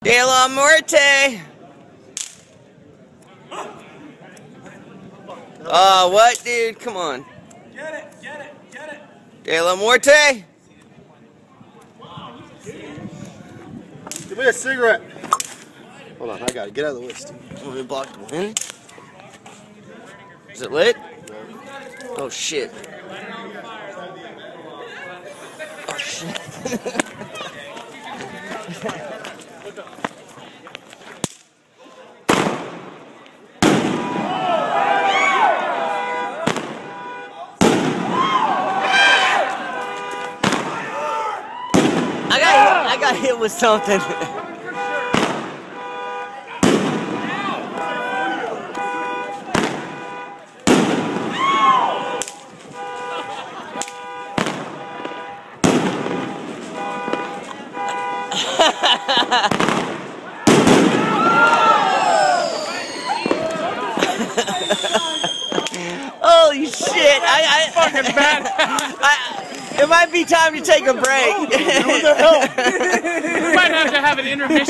De La Muerte! Oh, what, dude? Come on. Get it, get it, get it. De La Muerte! Give me a cigarette. Hold on, I got it. Get out of the way, Steve. Want me to block the wind? Is it lit? Oh, shit. Oh, shit. I got hit with something. Holy shit! Fucking bad. It might be time to take a break. We might have to have an intermission.